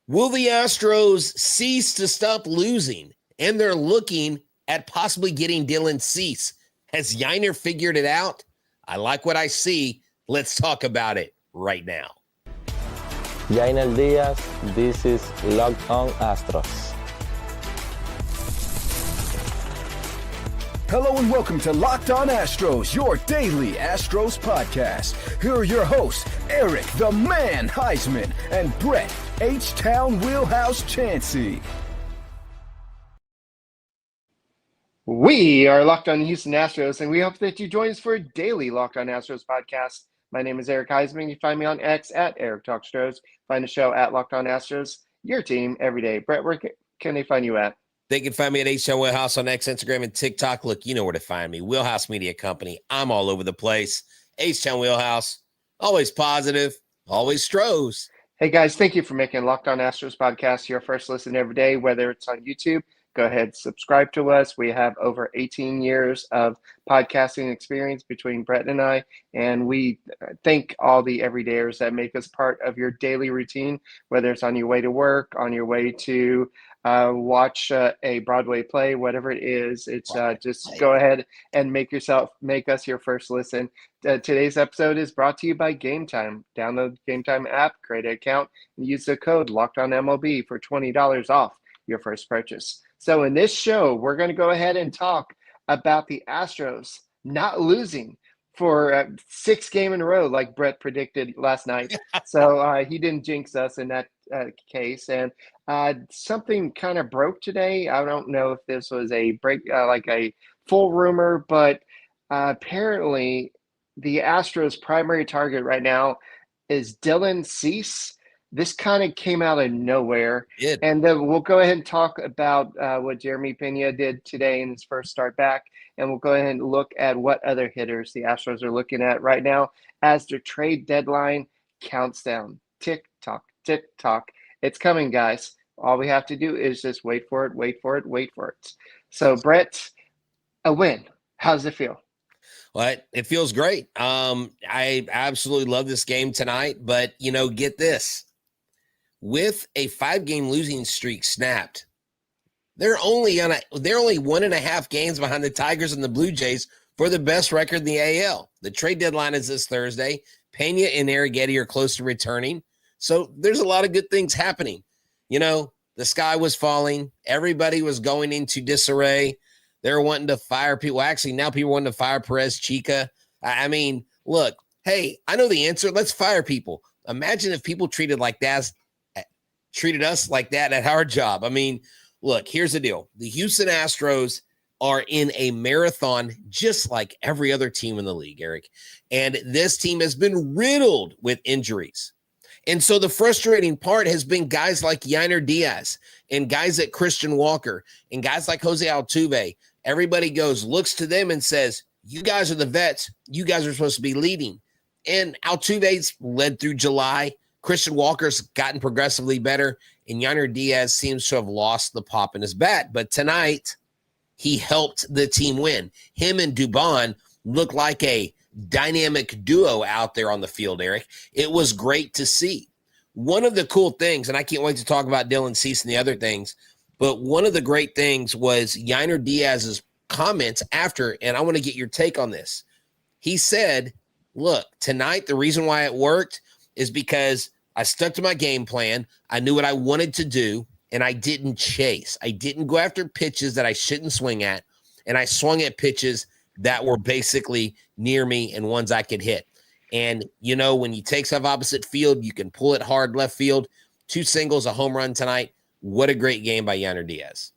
Will the Astros cease to stop losing? And they're looking at possibly getting Dylan Cease. Has Yiner figured it out? I like what I see. Let's talk about it right now. Yainer Diaz, this is Locked On Astros. Hello and welcome to Locked On Astros, your daily Astros podcast. Here are your hosts, Eric the Man Huysman and Brett H-Town Wheelhouse Chancey. We are Locked On Houston Astros, and we hope that you join us for a daily Locked On Astros podcast. My name is Eric Huysman. You find me on X at Eric Talk Stros. Find the show at Locked On Astros, your team every day. Brett, where can they find you at? They can find me at H-Town Wheelhouse on X, Instagram, and TikTok. Look, you know where to find me. Wheelhouse Media Company. I'm all over the place. H-Town Wheelhouse. Always positive. Always Stros. Hey, guys, thank you for making Locked On Astros podcast your first listen every day, whether it's on YouTube. Go ahead, subscribe to us. We have over 18 years of podcasting experience between Brett and I, and we thank all the everydayers that make us part of your daily routine, whether it's on your way to work, on your way to watch a Broadway play, whatever it is. It's just go ahead and make us your first listen. Today's episode is brought to you by GameTime. Download the GameTime app, create an account, and use the code LOCKEDONMLB for $20 off your first purchase. So in this show, we're going to go ahead and talk about the Astros not losing for 6 games in a row, like Brett predicted last night. So he didn't jinx us in that case. And something kind of broke today. I don't know if this was a break, like a full rumor, but apparently the Astros' primary target right now is Dylan Cease. This kind of came out of nowhere. And then we'll go ahead and talk about what Jeremy Pena did today in his first start back. And we'll go ahead and look at what other hitters the Astros are looking at right now as their trade deadline counts down. Tick tock, tick tock. It's coming, guys. All we have to do is just wait for it. So, Brett, a win. How does it feel? Well, it feels great. I absolutely love this game tonight. But, get this. With a 5-game losing streak snapped, they're only 1.5 games behind the Tigers and the Blue Jays for the best record in the AL. The trade deadline is this Thursday. Pena and Arrighetti are close to returning. So there's a lot of good things happening. The sky was falling. Everybody was going into disarray. They're wanting to fire people. Actually, now people want to fire Perez Chica. I mean, look, hey, I know the answer. Let's fire people. Imagine if people treated us like that at our job. I mean, look, here's the deal. The Houston Astros are in a marathon just like every other team in the league, Eric. And this team has been riddled with injuries. And so the frustrating part has been guys like Yainer Diaz and guys like Christian Walker and guys like Jose Altuve. Everybody looks to them and says, you guys are the vets. You guys are supposed to be leading. And Altuve's led through July. Christian Walker's gotten progressively better, and Yainer Diaz seems to have lost the pop in his bat. But tonight, he helped the team win. Him and Dubon look like a dynamic duo out there on the field, Eric. It was great to see. One of the cool things, and I can't wait to talk about Dylan Cease and the other things, but one of the great things was Yainer Diaz's comments after, and I want to get your take on this. He said, look, tonight, the reason why it worked is because I stuck to my game plan. I knew what I wanted to do, and I didn't chase. I didn't go after pitches that I shouldn't swing at, and I swung at pitches that were basically near me and ones I could hit. And, when you take stuff opposite field, you can pull it hard left field. 2 singles, a home run tonight. What a great game by Yainer Diaz.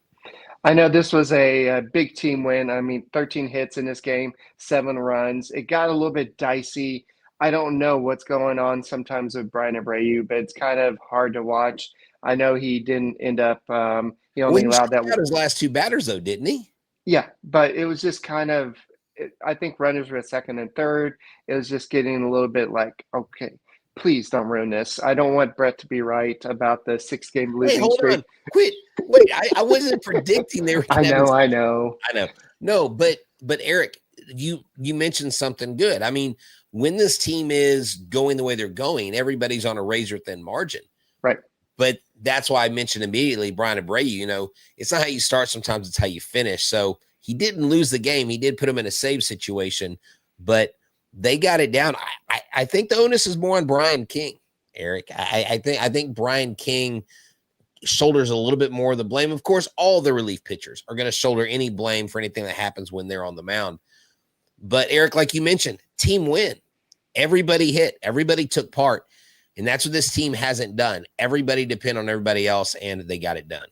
I know this was a big team win. I mean, 13 hits in this game, 7 runs. It got a little bit dicey. I don't know what's going on sometimes with Brian Abreu, but it's kind of hard to watch. I know he didn't end up he only allowed that his last 2 batters, though, didn't he? Yeah, but it was just kind of I think runners were at second and third. It was just getting a little bit like, okay, please don't ruin this. I don't want Brett to be right about the 6-game losing streak. On. Quit. Wait, I wasn't predicting they were I know. No, but Eric, you mentioned something good. I mean, when this team is going the way they're going, everybody's on a razor thin margin. Right. But that's why I mentioned immediately Brian Abreu, it's not how you start. Sometimes it's how you finish. So he didn't lose the game. He did put him in a save situation, but they got it down. I think the onus is more on Brian King, Eric. I think Brian King shoulders a little bit more of the blame. Of course, all the relief pitchers are going to shoulder any blame for anything that happens when they're on the mound. But Eric, like you mentioned, team win. Everybody hit. Everybody took part. And that's what this team hasn't done. Everybody depend on everybody else, and they got it done.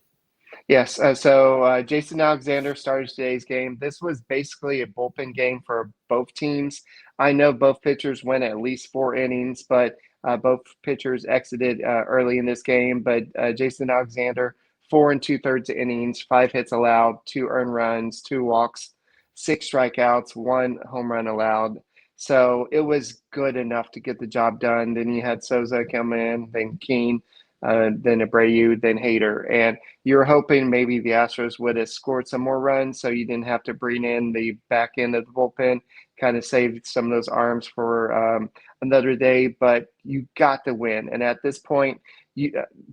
Yes. So Jason Alexander started today's game. This was basically a bullpen game for both teams. I know both pitchers went at least 4 innings, but both pitchers exited early in this game. But Jason Alexander, 4 2/3 innings, 5 hits allowed, 2 earned runs, 2 walks, 6 strikeouts, 1 home run allowed. So it was good enough to get the job done. Then you had Souza come in, then Keene, then Abreu, then Hader. And you were hoping maybe the Astros would have scored some more runs so you didn't have to bring in the back end of the bullpen, kind of saved some of those arms for another day. But you got the win. And at this point,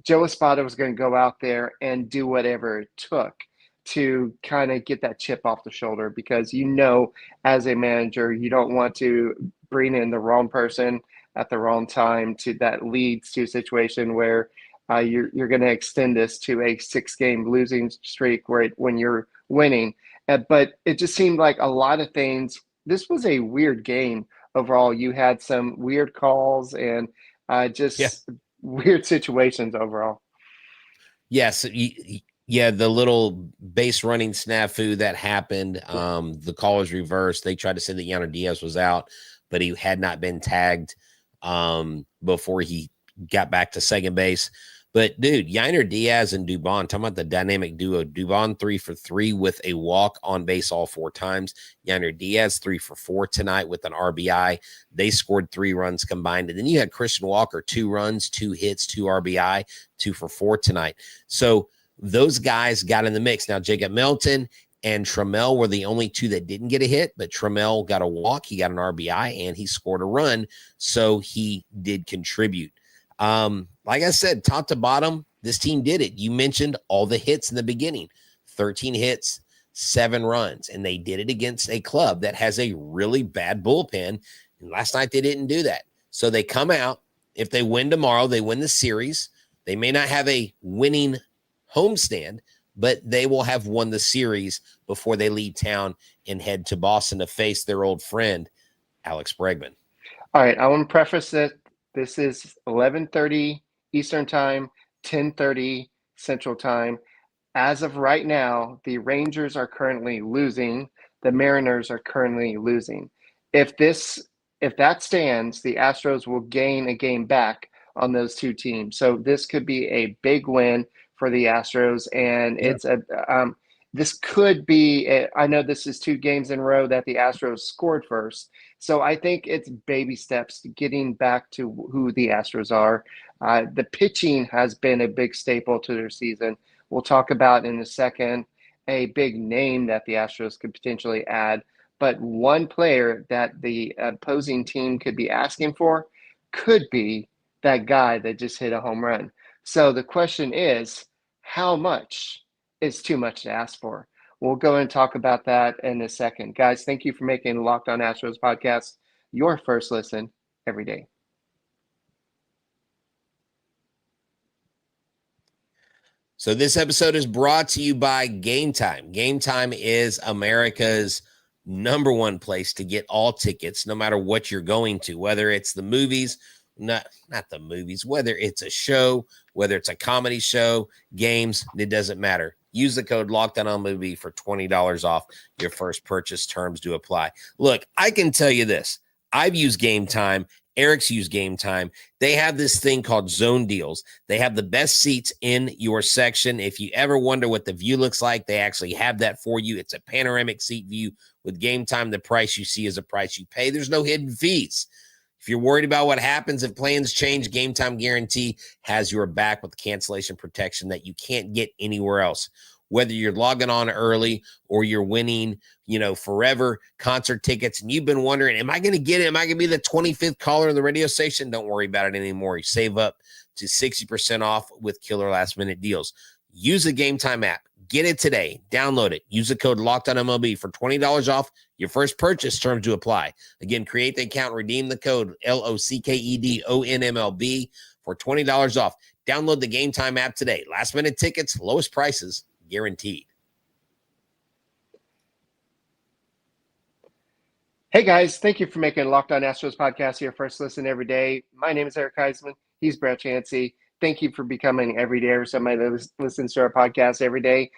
Joe Espada was going to go out there and do whatever it took to kind of get that chip off the shoulder, because as a manager, you don't want to bring in the wrong person at the wrong time that leads to a situation where you're going to extend this to a 6-game losing streak when you're winning. But it just seemed like a lot of things. This was a weird game overall. You had some weird calls and weird situations overall. Yes. Yeah, the little base running snafu that happened, the call was reversed. They tried to say that Yainer Diaz was out, but he had not been tagged before he got back to second base. But, dude, Yainer Diaz and Dubon, talking about the dynamic duo, Dubon 3 for 3 with a walk on base all 4 times. Yainer Diaz 3 for 4 tonight with an RBI. They scored 3 runs combined. And then you had Christian Walker, 2 runs, 2 hits, 2 RBI, 2 for 4 tonight. So those guys got in the mix. Now, Jacob Melton and Trammell were the only 2 that didn't get a hit, but Trammell got a walk, he got an RBI, and he scored a run, so he did contribute. Like I said, top to bottom, this team did it. You mentioned all the hits in the beginning, 13 hits, 7 runs, and they did it against a club that has a really bad bullpen, and last night they didn't do that. So they come out. If they win tomorrow, they win the series. They may not have a winning homestand, but they will have won the series before they leave town and head to Boston to face their old friend, Alex Bregman. All right, I want to preface it. This is 11:30 Eastern Time, 10:30 Central Time. As of right now, the Rangers are currently losing. The Mariners are currently losing. If that stands, the Astros will gain a game back on those 2 teams. So this could be a big win for the Astros, and this could be. I know this is 2 games in a row that the Astros scored first, so I think it's baby steps to getting back to who the Astros are. The pitching has been a big staple to their season. We'll talk about in a second a big name that the Astros could potentially add, but one player that the opposing team could be asking for could be that guy that just hit a home run. So the question is, how much is too much to ask for? We'll go and talk about that in a second. Guys, thank you for making Locked On Astros podcast your first listen every day. So this episode is brought to you by GameTime. GameTime is America's #1 place to get all tickets, no matter what you're going to, whether it's the movies, not the movies, whether it's a show, whether it's a comedy show, games, it doesn't matter. Use the code LOCKEDONMovie for $20 off your first purchase. Terms do apply. Look, I can tell you this. I've used GameTime. Eric's used GameTime. They have this thing called Zone Deals. They have the best seats in your section. If you ever wonder what the view looks like, they actually have that for you. It's a panoramic seat view. With GameTime, the price you see is the price you pay. There's no hidden fees. If you're worried about what happens if plans change, GameTime Guarantee has your back with cancellation protection that you can't get anywhere else. whether you're logging on early or you're winning, forever concert tickets, and you've been wondering, am I going to get it? Am I going to be the 25th caller in the radio station? Don't worry about it anymore. You save up to 60% off with killer last minute deals. Use the GameTime app. Get it today. Download it. Use the code LOCKEDONMLB for $20 off your first purchase. Terms to apply. Again, create the account, redeem the code LOCKEDONMLB for $20 off. Download the GameTime app today. Last minute tickets, lowest prices guaranteed. Hey guys, thank you for making Locked On Astros podcast your first listen every day. My name is Eric Huysman. He's Brett Chancey. Thank you for becoming everyday or somebody that listens to our podcast every day.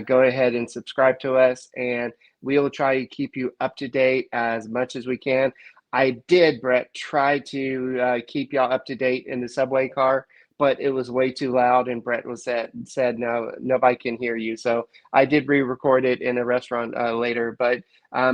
Go ahead and subscribe to us, and we will try to keep you up to date as much as we can. I did, Brett, try to keep y'all up to date in the subway car, but it was way too loud, and Brett said no, nobody can hear you. So I did re-record it in a restaurant later. But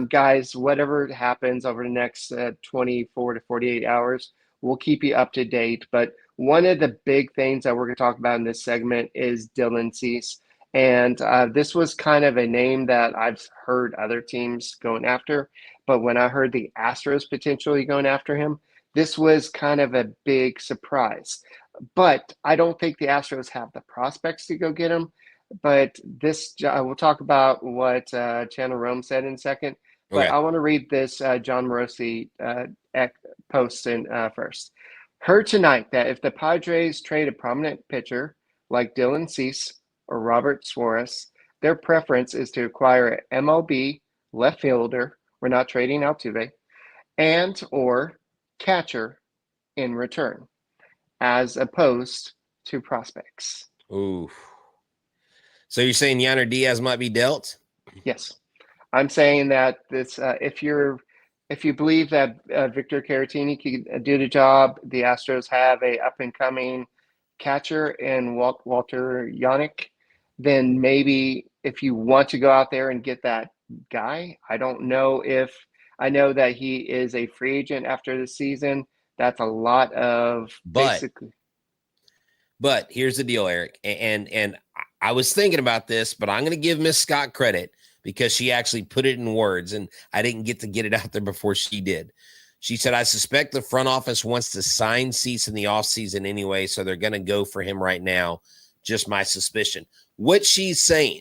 guys, whatever happens over the next 24 to 48 hours, we'll keep you up to date. But one of the big things that we're going to talk about in this segment is Dylan Cease. And this was kind of a name that I've heard other teams going after. But when I heard the Astros potentially going after him, this was kind of a big surprise. But I don't think the Astros have the prospects to go get him. But we'll talk about what Channel Rome said in a second. But I want to read this John Morosi post first. Heard tonight that if the Padres trade a prominent pitcher like Dylan Cease or Robert Suarez, their preference is to acquire an MLB left fielder. We're not trading Altuve, and or catcher in return, as opposed to prospects. Ooh. So you're saying Yainer Diaz might be dealt? Yes. I'm saying that this, if you believe that Victor Caratini can do the job, the Astros have a up-and-coming catcher in Walter Yannick, then maybe if you want to go out there and get that guy, I don't know if – I know that he is a free agent after the season. That's a lot of basically. But here's the deal, Eric, and I was thinking about this, but I'm going to give Miss Scott credit because she actually put it in words, and I didn't get to get it out there before she did. She said, I suspect the front office wants to sign Cease in the offseason anyway, so they're going to go for him right now. Just my suspicion. What she's saying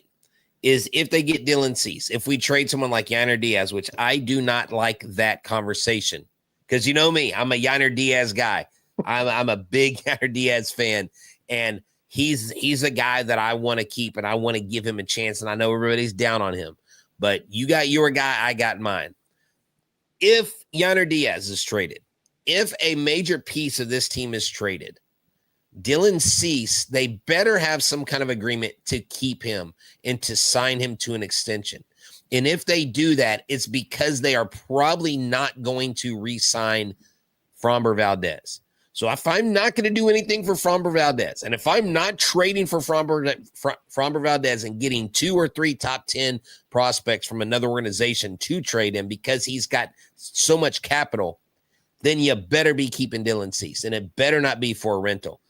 is if they get Dylan Cease, if we trade someone like Yainer Diaz, which I do not like that conversation, because you know me, I'm a Yainer Diaz guy. I'm a big Yainer Diaz fan, and he's a guy that I want to keep, and I want to give him a chance, and I know everybody's down on him. But you got your guy, I got mine. If Yainer Diaz is traded, if a major piece of this team is traded, Dylan Cease, they better have some kind of agreement to keep him and to sign him to an extension. And if they do that, it's because they are probably not going to re-sign Framber Valdez. So if I'm not going to do anything for Framber Valdez, and if I'm not trading for Framber Valdez and getting 2 or 3 top 10 prospects from another organization to trade him because he's got so much capital, then you better be keeping Dylan Cease, and it better not be for a rental.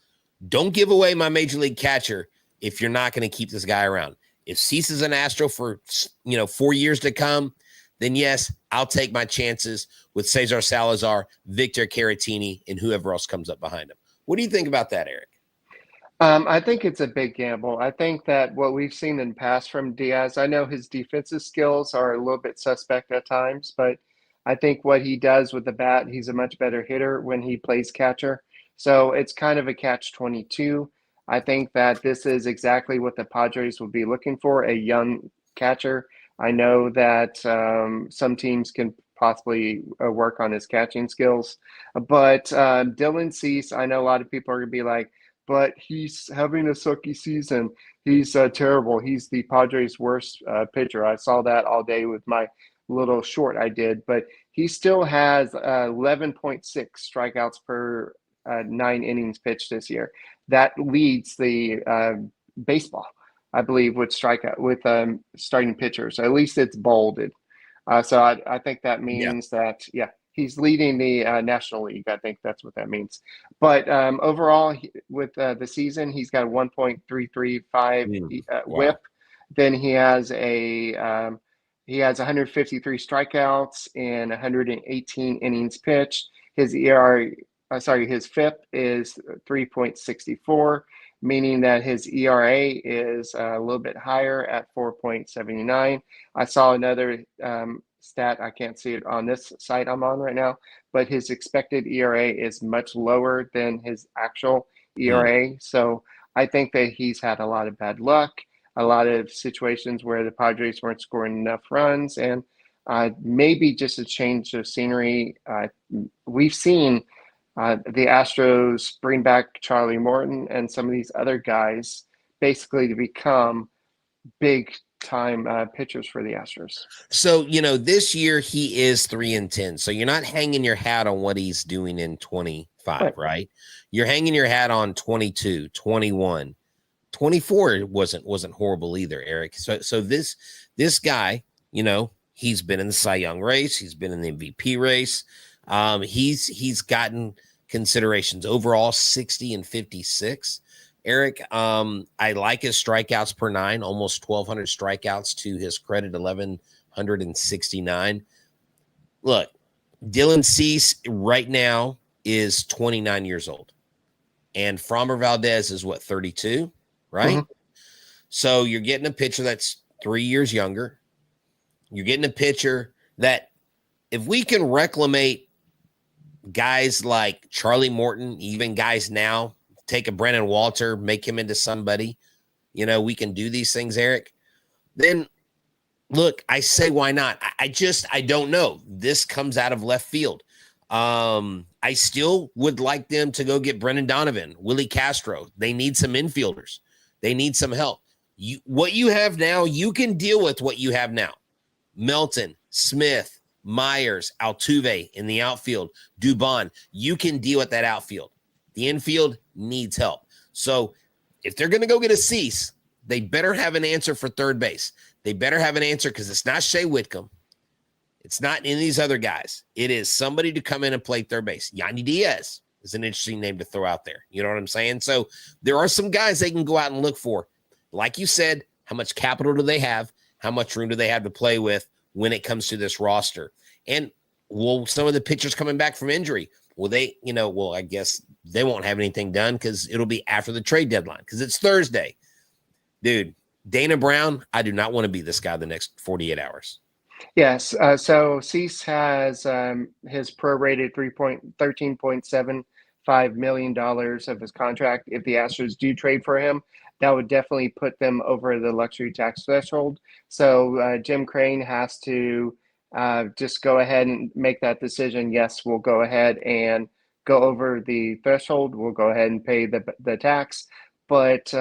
Don't give away my major league catcher if you're not going to keep this guy around. If Cease is an Astro for 4 years to come, then yes, I'll take my chances with Cesar Salazar, Victor Caratini, and whoever else comes up behind him. What do you think about that, Eric? I think it's a big gamble. I think that what we've seen in the past from Diaz, I know his defensive skills are a little bit suspect at times, but I think what he does with the bat, he's a much better hitter when he plays catcher. So it's kind of a catch-22. I think that this is exactly what the Padres will be looking for, a young catcher. I know that some teams can possibly work on his catching skills. But Dylan Cease, I know a lot of people are going to be like, but he's having a sucky season. He's terrible. He's the Padres' worst pitcher. I saw that all day with my little short I did. But he still has 11.6 strikeouts per 9 innings pitched this year. That leads the baseball, I believe, with starting pitchers. At least it's bolded. So I think that means that, he's leading the National League. I think that's what that means. But overall, with the season, he's got a 1.335 whip. Then he has 153 strikeouts and 118 innings pitched. His his FIP is 3.64, meaning that his ERA is a little bit higher at 4.79. I saw another stat. I can't see it on this site I'm on right now, but his expected ERA is much lower than his actual ERA. So I think that he's had a lot of bad luck, a lot of situations where the Padres weren't scoring enough runs, and maybe just a change of scenery. We've seen the Astros bring back Charlie Morton and some of these other guys basically to become big time pitchers for the Astros. So, this year he is 3-10. So you're not hanging your hat on what he's doing in 25, right? You're hanging your hat on 22, 21. 24 wasn't horrible either, Eric. So this guy, he's been in the Cy Young race, he's been in the MVP race. He's gotten considerations overall 60 and 56. Eric, I like his strikeouts per nine, almost 1,200 strikeouts to his credit, 1,169. Look, Dylan Cease right now is 29 years old, and Framber Valdez is 32, right? Mm-hmm. So you're getting a pitcher that's 3 years younger. You're getting a pitcher that, if we can reclamate guys like Charlie Morton, even guys now, take a Brennan Walter, make him into somebody, we can do these things, Eric. Then, look, I say, why not? I don't know. This comes out of left field. I still would like them to go get Brendan Donovan, Willie Castro. They need some infielders. They need some help. What you have now, you can deal with what you have now. Melton, Smith, Myers, Altuve in the outfield, Dubon. You can deal with that outfield. The infield needs help. So if they're going to go get a Cease, they better have an answer for third base. They better have an answer, because it's not Shea Whitcomb. It's not any of these other guys. It is somebody to come in and play third base. Yandy Diaz is an interesting name to throw out there. You know what I'm saying? So there are some guys they can go out and look for. Like you said, how much capital do they have? How much room do they have to play with when it comes to this roster? And will some of the pitchers coming back from injury, will they, I guess they won't have anything done because it'll be after the trade deadline, because it's Thursday. Dude, Dana Brown, I do not want to be this guy the next 48 hours. Yes. So Cease has his prorated $13.75 million of his contract. If the Astros do trade for him, that would definitely put them over the luxury tax threshold. So Jim Crane has to just go ahead and make that decision. Yes, we'll go ahead and go over the threshold. We'll go ahead and pay the tax. But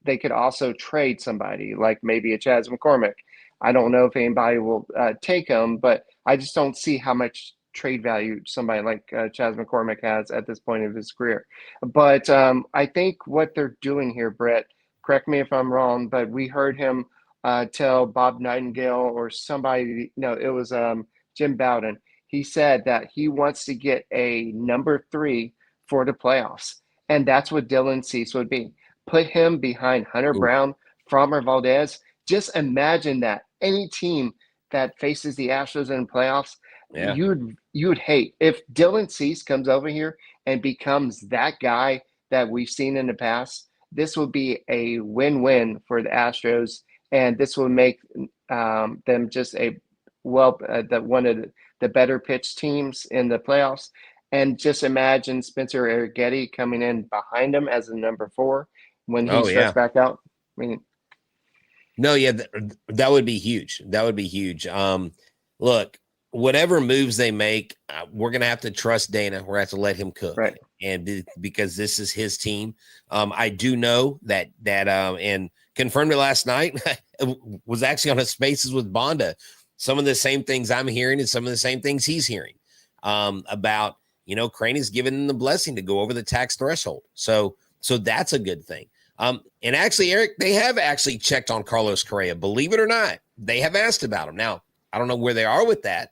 they could also trade somebody, like maybe a Chas McCormick. I don't know if anybody will take him, but I just don't see how much trade value somebody like Chas McCormick has at this point of his career. But I think what they're doing here, Brett, correct me if I'm wrong, but we heard him tell Bob Nightingale or somebody, it was Jim Bowden. He said that he wants to get a number 3 for the playoffs. And that's what Dylan Cease would be. Put him behind Hunter Brown, Framber Valdez. Just imagine that. Any team that faces the Astros in the playoffs, you would hate. If Dylan Cease comes over here and becomes that guy that we've seen in the past, this will be a win-win for the Astros, and this will make them just one of the better pitched teams in the playoffs. And just imagine Spencer Arrighetti coming in behind him as a number 4 when he starts back out. I mean, that would be huge. That would be huge. Look, whatever moves they make, we're going to have to trust Dana. We're going to have to let him cook. Right. And because this is his team. I do know that and confirmed it last night, was actually on a Spaces with Bonda. Some of the same things I'm hearing and some of the same things he's hearing about, Crane is giving them the blessing to go over the tax threshold. So that's a good thing. And actually, Eric, they have actually checked on Carlos Correa. Believe it or not, they have asked about him. Now, I don't know where they are with that,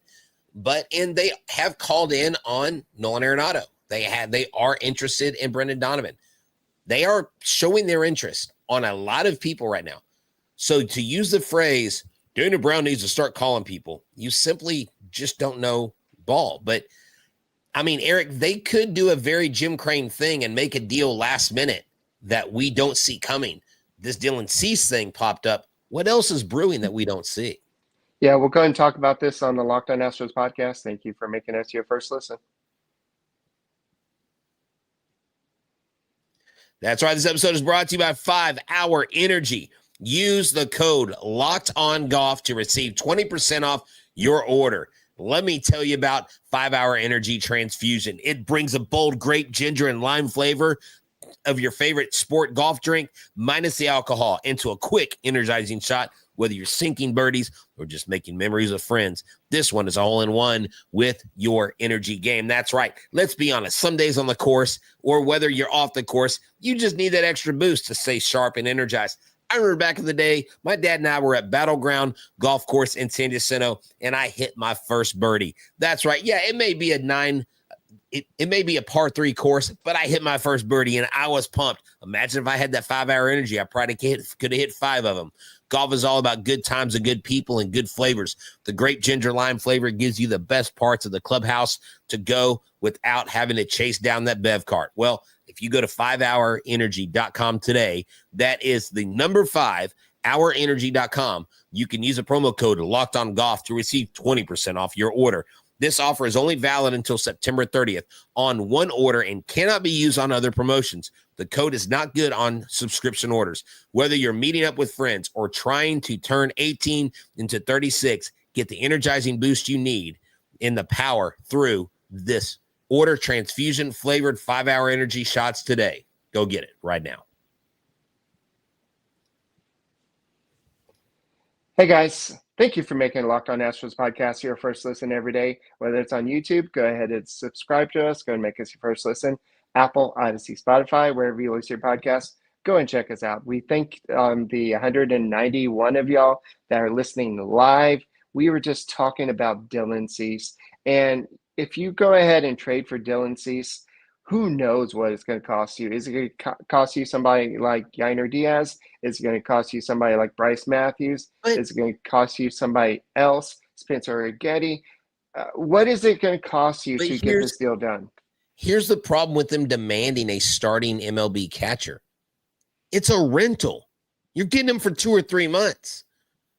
and they have called in on Nolan Arenado. They are interested in Brendan Donovan. They are showing their interest on a lot of people right now. So to use the phrase, Daniel Brown needs to start calling people, you simply just don't know ball. But I mean, Eric, they could do a very Jim Crane thing and make a deal last minute that we don't see coming. This Dylan Cease thing popped up. What else is brewing that we don't see? Yeah, we'll go ahead and talk about this on the Locked On Astros podcast. Thank you for making us your first listen. That's right. This episode is brought to you by 5 Hour Energy. Use the code LOCKEDONGOLF to receive 20% off your order. Let me tell you about 5 Hour Energy Transfusion. It brings a bold grape, ginger, and lime flavor of your favorite sport golf drink, minus the alcohol, into a quick, energizing shot. Whether you're sinking birdies or just making memories with friends, this one is all in one with your energy game. That's right. Let's be honest. Some days on the course, or whether you're off the course, you just need that extra boost to stay sharp and energized. I remember back in the day, my dad and I were at Battleground Golf Course in San Jacinto, and I hit my first birdie. That's right. Yeah, it may be a it may be a par 3 course, but I hit my first birdie, and I was pumped. Imagine if I had that 5 Hour Energy. I probably could have hit 5 of them. Golf is all about good times and good people and good flavors. The grape ginger lime flavor gives you the best parts of the clubhouse to go without having to chase down that bev cart. Well, if you go to 5hourenergy.com today, that is the number 5, hourenergy.com. You can use a promo code LOCKEDONGOLF to receive 20% off your order. This offer is only valid until September 30th on one order and cannot be used on other promotions. The code is not good on subscription orders. Whether you're meeting up with friends or trying to turn 18 into 36, get the energizing boost you need in the power through this. Order transfusion flavored 5 Hour Energy shots today. Go get it right now. Hey guys, thank you for making Locked On Astros podcast your first listen every day. Whether it's on YouTube, go ahead and subscribe to us. Go and make us your first listen. Apple, Odyssey, Spotify, wherever you listen to your podcast, go and check us out. We thank the 191 of y'all that are listening live. We were just talking about Dylan Cease. And if you go ahead and trade for Dylan Cease, who knows what it's going to cost you? Is it going to cost you somebody like Yainer Diaz? Is it going to cost you somebody like Bryce Matthews? Is it going to cost you somebody else, Spencer Arrighetti? What is it going to cost you to get this deal done? Here's the problem with them demanding a starting MLB catcher. It's a rental. You're getting him for 2 or 3 months.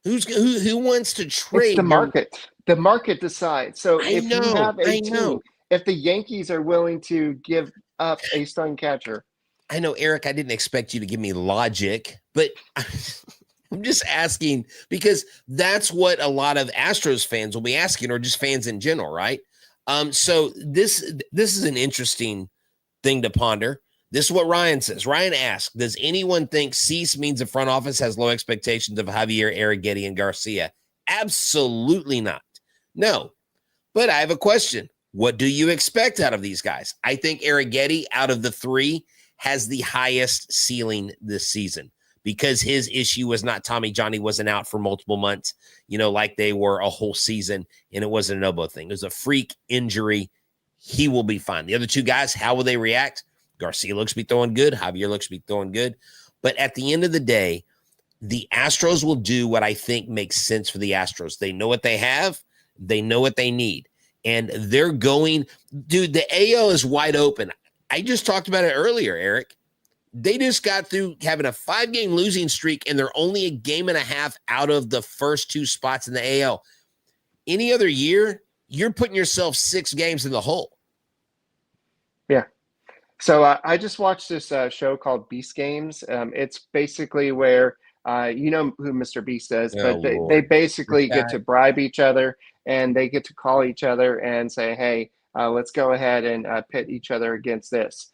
Who wants to trade? It's the market. The market decides. So if you have a team, if the Yankees are willing to give up a starting catcher. I know, Eric, I didn't expect you to give me logic, but I'm just asking because that's what a lot of Astros fans will be asking, or just fans in general, right? So this is an interesting thing to ponder. This is what Ryan says. Ryan asks, does anyone think Cease means the front office has low expectations of Javier, Arrighetti, and Garcia? Absolutely not. No. But I have a question. What do you expect out of these guys? I think Arrighetti, out of the 3, has the highest ceiling this season because his issue was not Tommy John. He wasn't out for multiple months, like they were a whole season, and it wasn't an elbow thing. It was a freak injury. He will be fine. The other 2 guys, how will they react? Garcia looks to be throwing good. Javier looks to be throwing good. But at the end of the day, the Astros will do what I think makes sense for the Astros. They know what they have. They know what they need. And they're going, dude, the AL is wide open. I just talked about it earlier, Eric. They just got through having a 5-game losing streak, and they're only a game and a half out of the first 2 spots in the AL. Any other year, you're putting yourself 6 games in the hole. Yeah. So I just watched this show called Beast Games. It's basically where you know who Mr. Beast is, but they basically get to bribe each other, and they get to call each other and say, hey, let's go ahead and pit each other against this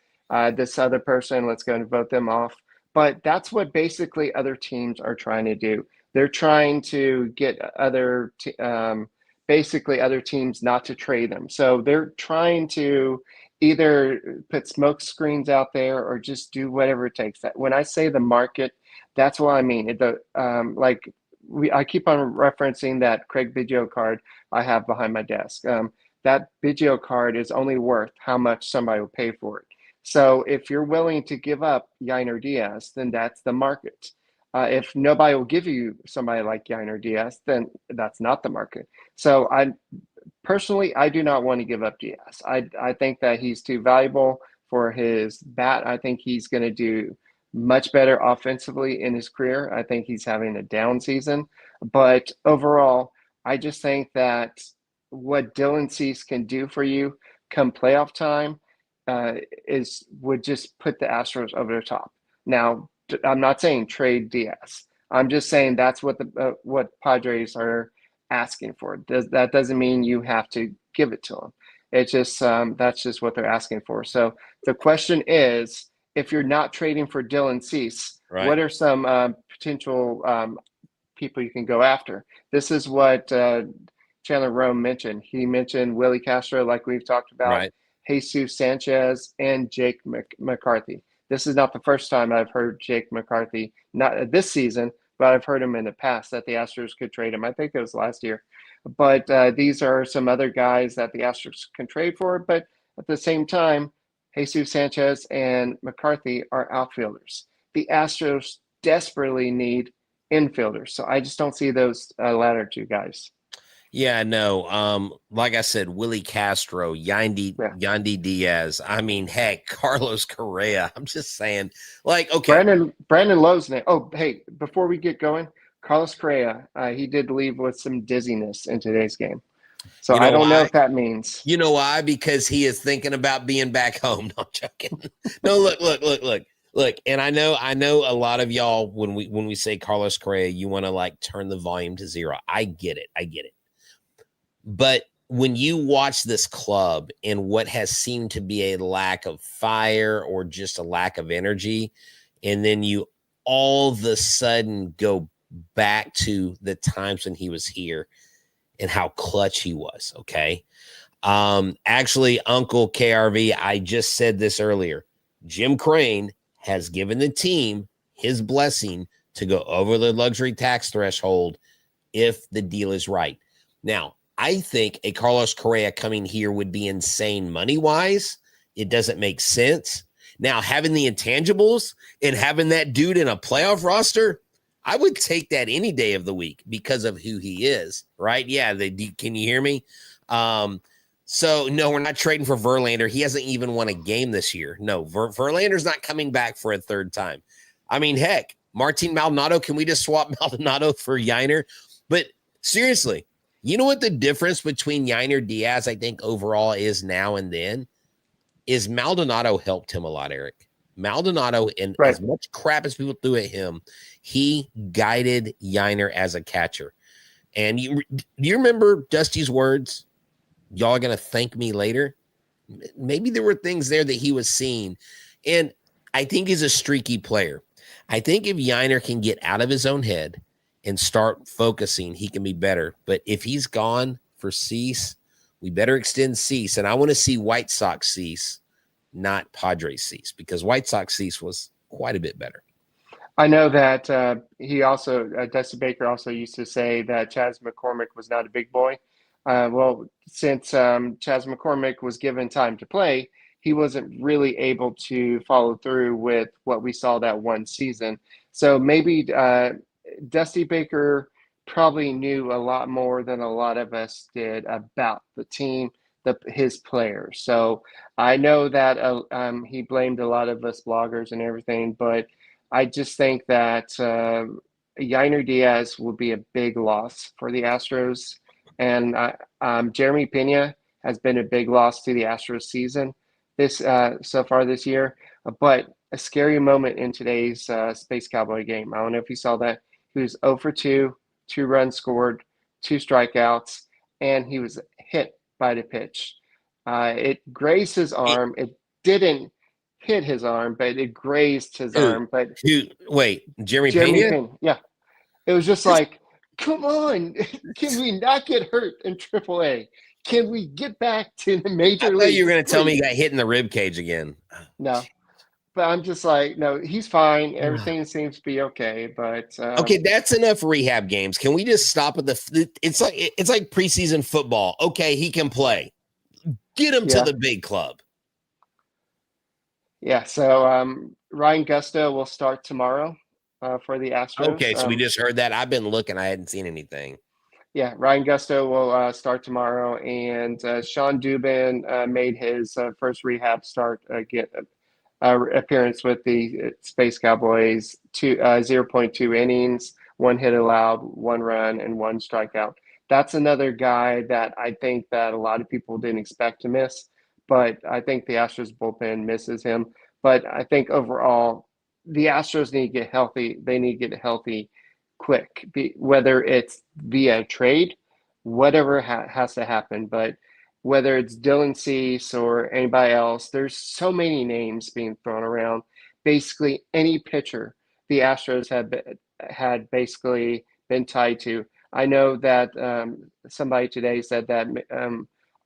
other person. Let's go and vote them off. But that's what basically other teams are trying to do. They're trying to get other teams not to trade them. So they're trying to either put smoke screens out there or just do whatever it takes. That when I say the market, that's what I mean. I keep on referencing that Craig Biggio card I have behind my desk. That Biggio card is only worth how much somebody will pay for it. So if you're willing to give up Yainer Diaz, then that's the market. If nobody will give you somebody like Yainer Diaz, then that's not the market. So I do not want to give up Diaz. I think that he's too valuable for his bat. I think he's going to do much better offensively in his career. I think he's having a down season. But overall, I just think that what Dylan Cease can do for you come playoff time would just put the Astros over the top. Now, I'm not saying trade Diaz. I'm just saying that's what what Padres are asking for. That doesn't mean you have to give it to them. It's just that's just what they're asking for. So the question is, if you're not trading for Dylan Cease, Right. what are some potential people you can go after? This is what Chandler Rome mentioned. He mentioned Willie Castro, like we've talked about, Right. Jesus Sanchez, and Jake McCarthy. This is not the first time I've heard Jake McCarthy, not this season, but I've heard him in the past that the Astros could trade him. I think it was last year. But these are some other guys that the Astros can trade for. But at the same time, Jesus Sanchez and McCarthy are outfielders. The Astros desperately need infielders. So I just don't see those latter two guys. Yeah, no. Like I said, Willie Castro, Yandy Diaz. I mean, heck, Carlos Correa. I'm just saying, like, okay. Brandon Lowe's name. Oh, hey, before we get going, Carlos Correa, he did leave with some dizziness in today's game. So I don't know if that means. You know why? Because he is thinking about being back home. No, I'm joking. No, look. And I know a lot of y'all, when we say Carlos Correa, you want to like turn the volume to zero. I get it. But when you watch this club and what has seemed to be a lack of fire or just a lack of energy, and then you all of a sudden go back to the times when he was here and how clutch he was, okay? Actually, Uncle KRV, I just said this earlier. Jim Crane has given the team his blessing to go over the luxury tax threshold if the deal is right. Now, I think a Carlos Correa coming here would be insane money-wise. It doesn't make sense. Now, having the intangibles and having that dude in a playoff roster, I would take that any day of the week because of who he is, right? Yeah, can you hear me? So, no, we're not trading for Verlander. He hasn't even won a game this year. No, Verlander's not coming back for a third time. I mean, heck, Martin Maldonado, can we just swap Maldonado for Yainer? But seriously, you know what the difference between Yainer Diaz, I think, overall is now and then? Is Maldonado helped him a lot, Eric. Maldonado, and right. As much crap as people threw at him, he guided Yainer as a catcher. And do you remember Dusty's words? Y'all are going to thank me later. Maybe there were things there that he was seeing. And I think he's a streaky player. I think if Yainer can get out of his own head and start focusing, he can be better. But if he's gone for Cease, we better extend Cease. And I want to see White Sox Cease, not Padres Cease, because White Sox Cease was quite a bit better. I know that Dusty Baker also used to say that Chas McCormick was not a big boy. Well, since Chas McCormick was given time to play, he wasn't really able to follow through with what we saw that one season. So maybe Dusty Baker probably knew a lot more than a lot of us did about the team, his players. So I know that he blamed a lot of us bloggers and everything, but I just think that Yainer Diaz will be a big loss for the Astros. And Jeremy Pena has been a big loss to the Astros season so far this year. But a scary moment in today's Space Cowboy game. I don't know if you saw that. He was 0 for 2, 2 runs scored, 2 strikeouts, and he was hit by the pitch. It grazed his arm. It didn't hit his arm, but it grazed his arm. But wait, Jeremy Pena? Yeah. It was just like, come on, can we not get hurt in AAA? Can we get back to the major league? I thought you were going to tell me he got hit in the rib cage again. No. But I'm just like, no, he's fine. Everything seems to be okay. But okay, that's enough rehab games. Can we just stop at it's like preseason football. Okay, he can play. Get him to the big club. Yeah, so Ryan Gusto will start tomorrow. for the Astros. Okay, so we just heard that. I've been looking. I hadn't seen anything. Yeah, Ryan Gusto will start tomorrow, and Sean Dubin made his first rehab start appearance with the Space Cowboys. 0.2 innings, 1 hit allowed, 1 run, and 1 strikeout. That's another guy that I think that a lot of people didn't expect to miss, but I think the Astros bullpen misses him. But I think overall, the Astros need to get healthy. They need to get healthy quick, whether it's via trade, whatever has to happen. But whether it's Dylan Cease or anybody else, there's so many names being thrown around. Basically, any pitcher the Astros had basically been tied to. I know that somebody today said that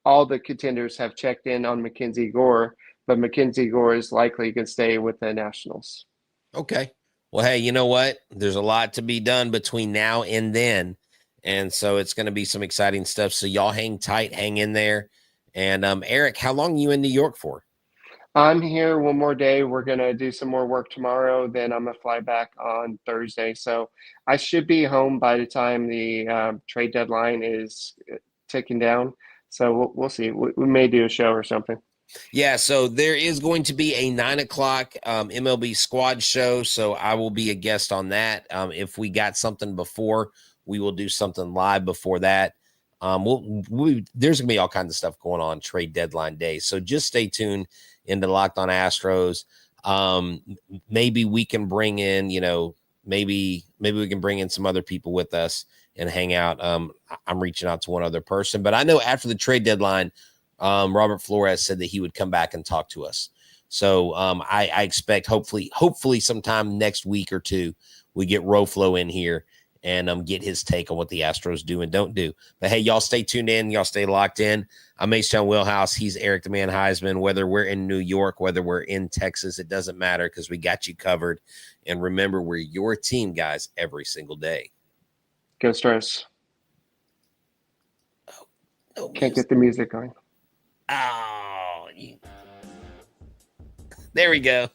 all the contenders have checked in on Mackenzie Gore, but Mackenzie Gore is likely going to stay with the Nationals. Okay. Well, hey, you know what? There's a lot to be done between now and then. And so it's going to be some exciting stuff. So y'all hang tight, hang in there. And Eric, how long are you in New York for? I'm here one more day. We're going to do some more work tomorrow. Then I'm going to fly back on Thursday. So I should be home by the time the trade deadline is ticking down. So we'll see. We may do a show or something. Yeah, so there is going to be a 9:00 MLB squad show. So I will be a guest on that. If we got something before, we will do something live before that. There's going to be all kinds of stuff going on trade deadline day. So just stay tuned into Locked On Astros. Maybe we can bring in, maybe we can bring in some other people with us and hang out. I'm reaching out to one other person, but I know after the trade deadline, Robert Flores said that he would come back and talk to us. So I expect hopefully sometime next week or two, we get Roflo in here and get his take on what the Astros do and don't do. But hey, y'all stay tuned in. Y'all stay locked in. I'm H-Town Wheelhouse. He's Eric the Man Huysman. Whether we're in New York, whether we're in Texas, it doesn't matter because we got you covered. And remember, we're your team, guys, every single day. Go Stars. Oh, can't get the music going. Oh, there we go.